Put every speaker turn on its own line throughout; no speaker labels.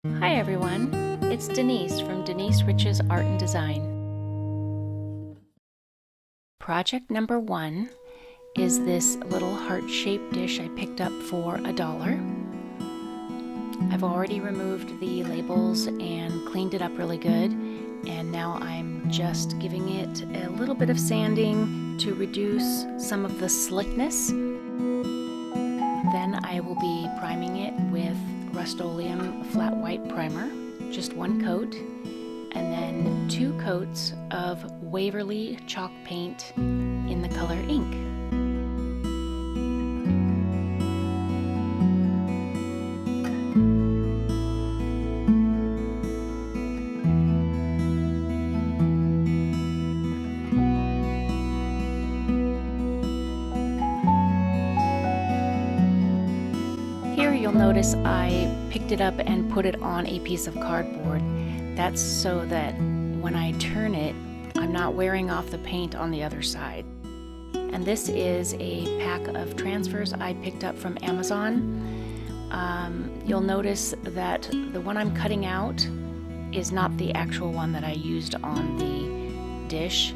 Hi everyone, it's Denise from Denise Rich's Art and Design. Project number 1 is this little heart-shaped dish I picked up for $1. I've already removed the labels and cleaned it up really good, and now I'm just giving it a little bit of sanding to reduce some of the slickness. Then I will be priming it with RUSTOLEUM flat white primer, just 1 coat, and then 2 coats of WAVERLY chalk paint in the color ink. You'll notice I picked it up and put it on a piece of cardboard. That's so that when I turn it, I'm not wearing off the paint on the other side. And this is a pack of transfers I picked up from Amazon. You'll notice that the one I'm cutting out is not the actual one that I used on the dish.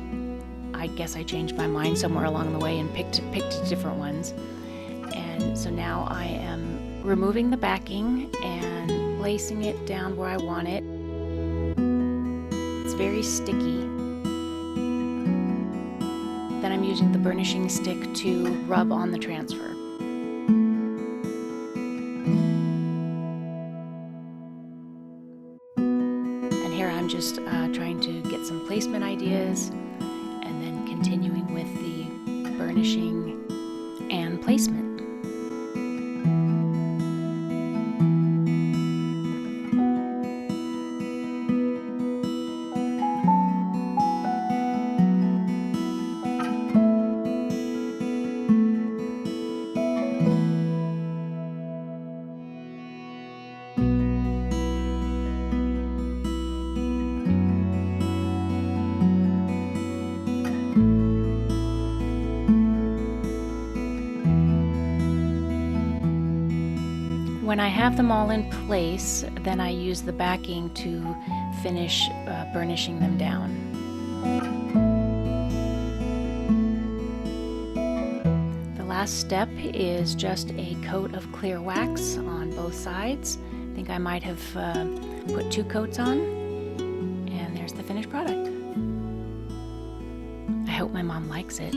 I guess I changed my mind somewhere along the way and picked different ones. And so now I am removing the backing and placing it down where I want it. It's very sticky. Then I'm using the burnishing stick to rub on the transfer. And here I'm just trying to get some placement ideas and then continuing with the burnishing and placement. When I have them all in place, then I use the backing to finish burnishing them down. The last step is just a coat of clear wax on both sides. I think I might have put 2 coats on, and there's the finished product. I hope my mom likes it.